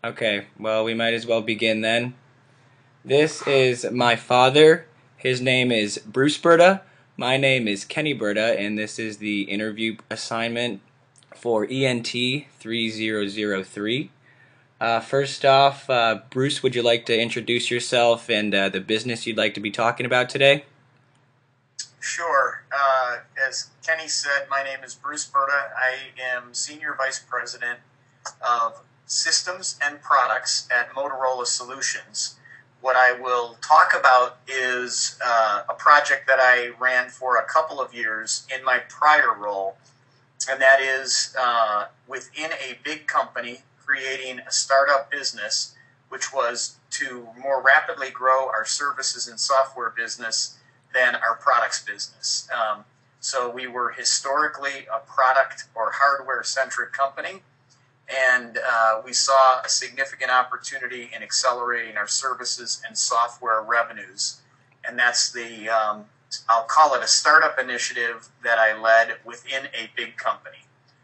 Okay, well, we might as well begin then. This is my father. His name is Bruce Brda. My name is Kenny Brda, and this is the interview assignment for ENT 3003. First off, Bruce, would you like to introduce yourself and the business you'd like to be talking about today? Sure. As Kenny said, my name is Bruce Brda. I am Senior Vice President of Systems and Products at Motorola Solutions. What I will talk about is a project that I ran for a couple of years in my prior role, and that is within a big company creating a startup business, which was to more rapidly grow our services and software business than our products business. So we were historically a product or hardware centric company, and we saw a significant opportunity in accelerating our services and software revenues. And that's I'll call it a startup initiative that I led within a big company.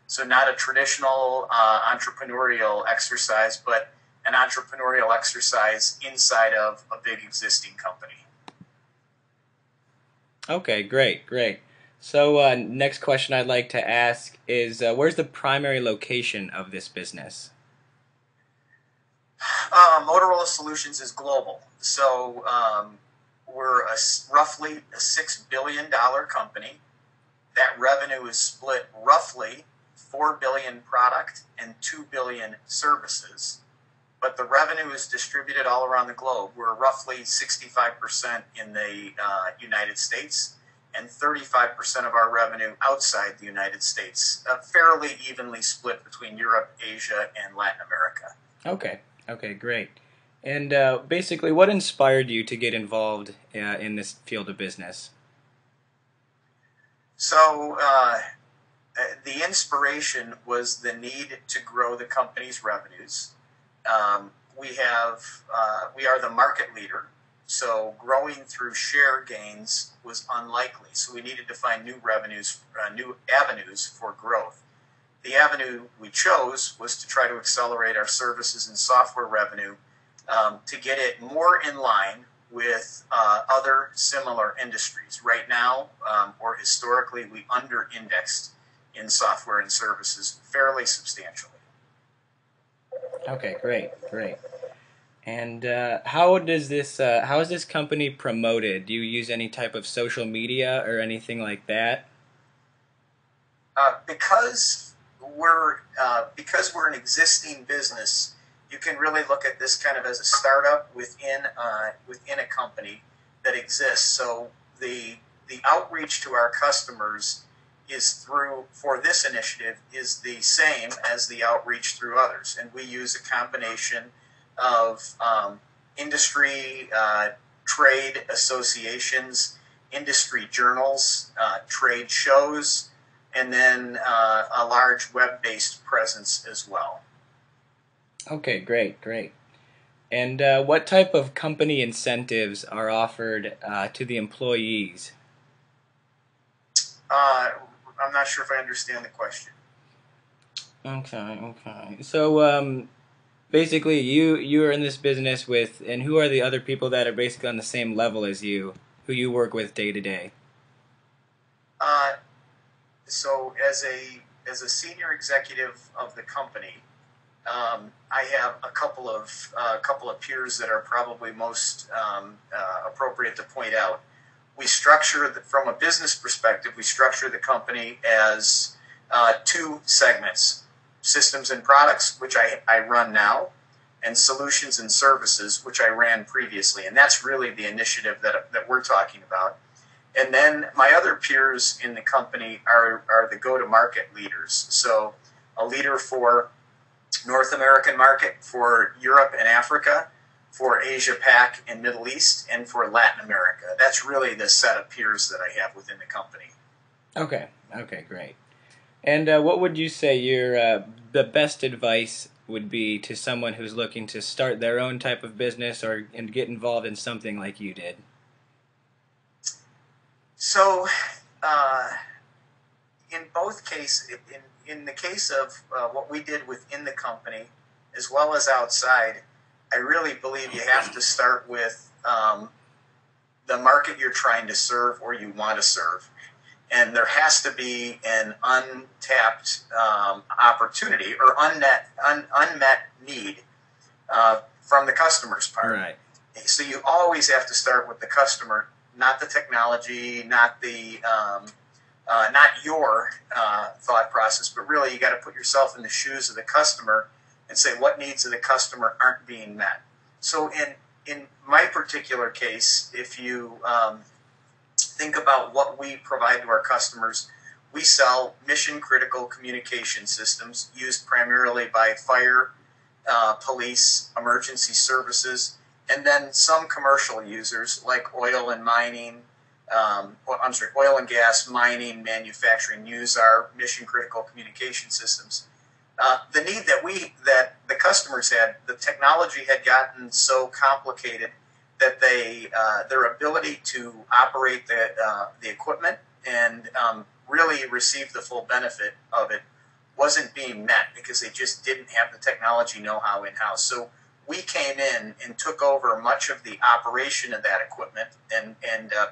So not a traditional entrepreneurial exercise, but an entrepreneurial exercise inside of a big existing company. Okay, great, great. So, next question I'd like to ask is where's the primary location of this business? Motorola Solutions is global. So we're roughly a $6 billion company. That revenue is split roughly 4 billion product and 2 billion services. But the revenue is distributed all around the globe. We're roughly 65% in the United States and 35% of our revenue outside the United States, fairly evenly split between Europe, Asia, and Latin America. Okay, okay, great. And basically, what inspired you to get involved in this field of business? So the inspiration was the need to grow the company's revenues. We are the market leader, so growing through share gains was unlikely. So we needed to find new avenues for growth. The avenue we chose was to try to accelerate our services and software revenue to get it more in line with other similar industries. Right now, or historically, we under-indexed in software and services fairly substantially. Okay, great, great. And how is this company promoted? Do you use any type of social media or anything like that? Because we're an existing business, you can really look at this kind of as a startup within a company that exists. So the outreach to our customers is through for this initiative is the same as the outreach through others, and we use a combination of industry trade associations, industry journals, trade shows, and then a large web-based presence as well. Okay, great, great. And what type of company incentives are offered to the employees? Uh, I'm not sure if I understand the question. Okay, okay. So basically, you are in this business with, and who are the other people that are basically on the same level as you, who you work with day to day? Uh, so as a senior executive of the company, I have a couple of peers that are probably most appropriate to point out. From a business perspective, we structure the company as two segments: systems and products, which I run now, and solutions and services, which I ran previously. And that's really the initiative that we're talking about. And then my other peers in the company are the go-to-market leaders. So a leader for North American market, for Europe and Africa, for Asia Pac and Middle East, and for Latin America. That's really the set of peers that I have within the company. Okay, okay, great. And what would you say your the best advice would be to someone who's looking to start their own type of business or and get involved in something like you did? So, uh, in both cases, in the case of what we did within the company, as well as outside, I really believe you have to start with the market you're trying to serve or you want to serve. And there has to be an untapped opportunity or unmet need from the customer's part. Right. So you always have to start with the customer, not the technology, not not your thought process, but really you got to put yourself in the shoes of the customer and say what needs of the customer aren't being met. So in my particular case, if you think about what we provide to our customers, we sell mission-critical communication systems used primarily by fire, police, emergency services, and then some commercial users like oil and mining, oil and gas, mining, manufacturing use our mission-critical communication systems. The need that the customers had, the technology had gotten so complicated that their ability to operate the equipment and really receive the full benefit of it wasn't being met because they just didn't have the technology know-how in-house. So we came in and took over much of the operation of that equipment and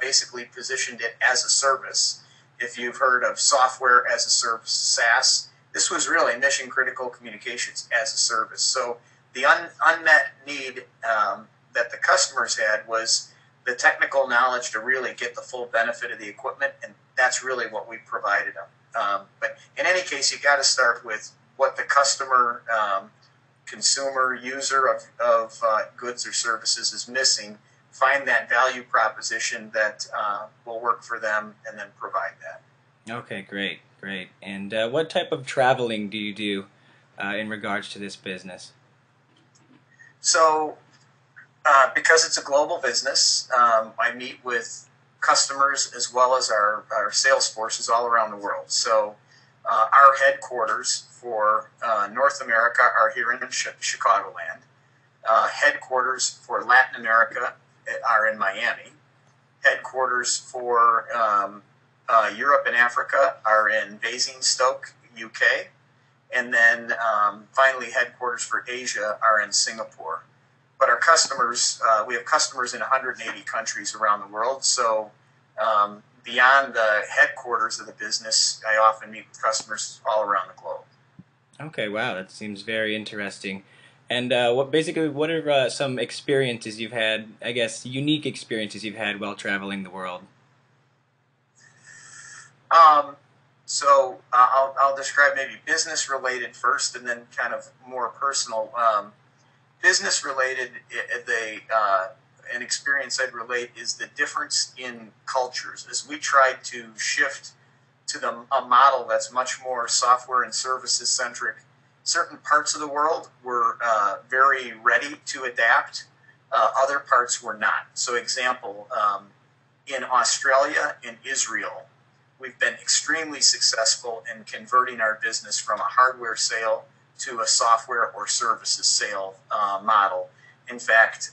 basically positioned it as a service. If you've heard of software as a service, SaaS, this was really mission-critical communications as a service. So the unmet need that the customers had was the technical knowledge to really get the full benefit of the equipment, and that's really what we provided them. But in any case, you got to start with what the customer, consumer, user of goods or services is missing, find that value proposition that will work for them, and then provide that. Okay, great, great. And what type of traveling do you do in regards to this business? So, because it's a global business, I meet with customers as well as our sales forces all around the world. So, our headquarters for North America are here in Chicagoland. Headquarters for Latin America are in Miami. Headquarters for Europe and Africa are in Basingstoke, UK. And then finally, headquarters for Asia are in Singapore. But our customers, we have customers in 180 countries around the world. So beyond the headquarters of the business, I often meet with customers all around the globe. Okay, wow, that seems very interesting. And what are some experiences you've had, I guess, unique experiences you've had while traveling the world? So I'll describe maybe business related first, and then kind of more personal. Business related, an experience I'd relate is the difference in cultures. As we tried to shift to a model that's much more software and services centric, certain parts of the world were very ready to adapt. Other parts were not. So, example, in Australia and Israel, we've been extremely successful in converting our business from a hardware sale to a software or services sale model. In fact,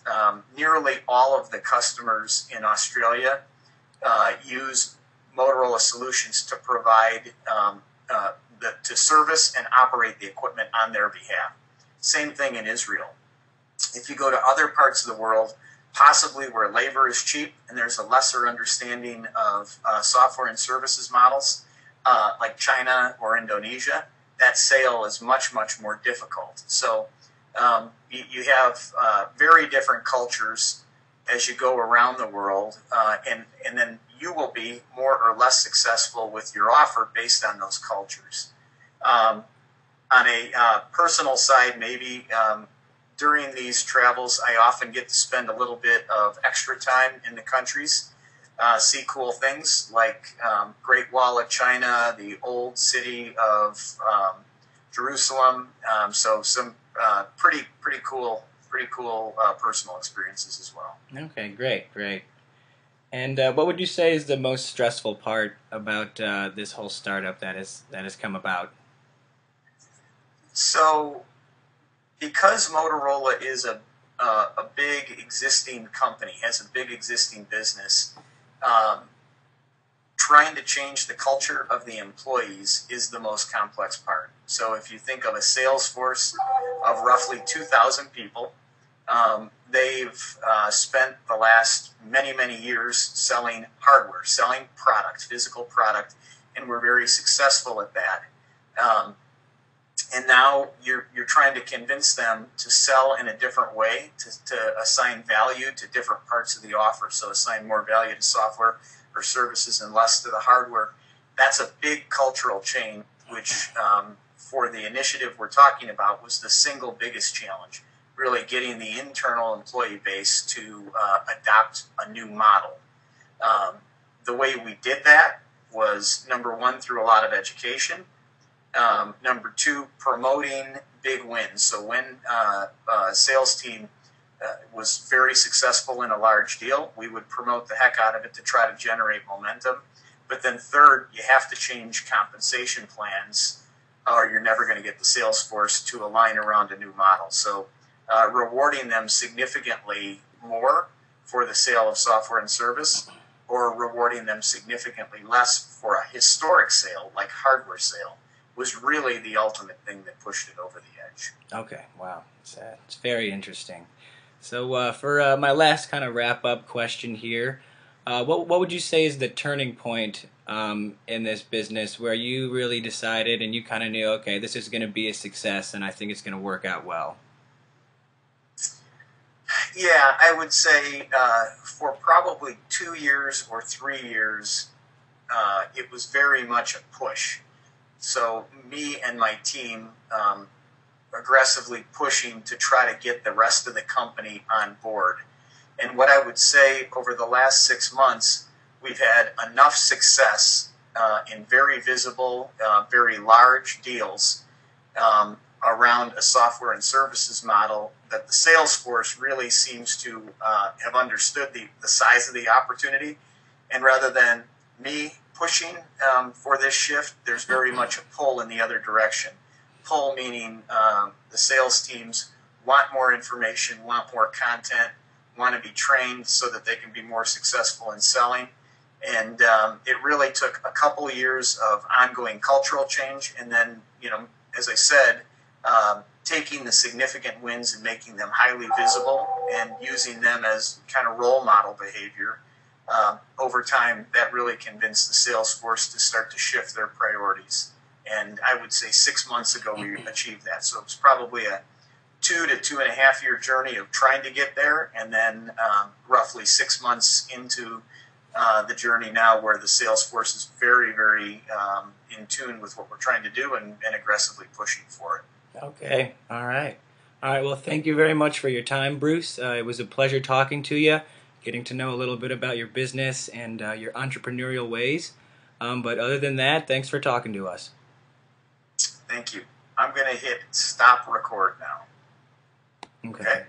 nearly all of the customers in Australia use Motorola solutions to provide to service and operate the equipment on their behalf. Same thing in Israel. If you go to other parts of the world, possibly where labor is cheap and there's a lesser understanding of software and services models, like China or Indonesia, that sale is much, much more difficult. So you have very different cultures as you go around the world, and then you will be more or less successful with your offer based on those cultures. On a personal side, maybe during these travels, I often get to spend a little bit of extra time in the countries, see cool things like Great Wall of China, the old city of Jerusalem. So some pretty cool personal experiences as well. Okay, great, great. And what would you say is the most stressful part about this whole startup that has come about? So, because Motorola is a big existing company, has a big existing business, trying to change the culture of the employees is the most complex part. So if you think of a sales force of roughly 2,000 people, they've spent the last many, many years selling hardware, selling product, physical product, and we're very successful at that. And now you're trying to convince them to sell in a different way, to assign value to different parts of the offer. So assign more value to software or services and less to the hardware. That's a big cultural change, which for the initiative we're talking about was the single biggest challenge, really getting the internal employee base to adopt a new model. The way we did that was, number one, through a lot of education. Number two, promoting big wins. So when a sales team was very successful in a large deal, we would promote the heck out of it to try to generate momentum. But then third, you have to change compensation plans or you're never going to get the sales force to align around a new model. So rewarding them significantly more for the sale of software and service, or rewarding them significantly less for a historic sale like hardware sale, was really the ultimate thing that pushed it over the edge. Okay, wow, it's very interesting. So for my last kind of wrap-up question here, what would you say is the turning point in this business where you really decided and you kind of knew, okay, this is going to be a success and I think it's going to work out well? Yeah, I would say for probably 2 years or 3 years, it was very much a push. So me and my team aggressively pushing to try to get the rest of the company on board. And what I would say over the last 6 months, we've had enough success in very visible, very large deals around a software and services model that the sales force really seems to have understood the size of the opportunity. And rather than me pushing for this shift, there's very much a pull in the other direction. Pull meaning the sales teams want more information, want more content, want to be trained so that they can be more successful in selling. And it really took a couple of years of ongoing cultural change. And then, as I said, taking the significant wins and making them highly visible and using them as kind of role model behavior. Over time, that really convinced the sales force to start to shift their priorities. And I would say 6 months ago, we achieved that. So it was probably a 2 to 2.5 year journey of trying to get there. And then roughly 6 months into the journey now where the sales force is very, very in tune with what we're trying to do and aggressively pushing for it. Okay, all right. Well, thank you very much for your time, Bruce. It was a pleasure talking to you, getting to know a little bit about your business and your entrepreneurial ways. But other than that, thanks for talking to us. Thank you. I'm going to hit stop record now. Okay.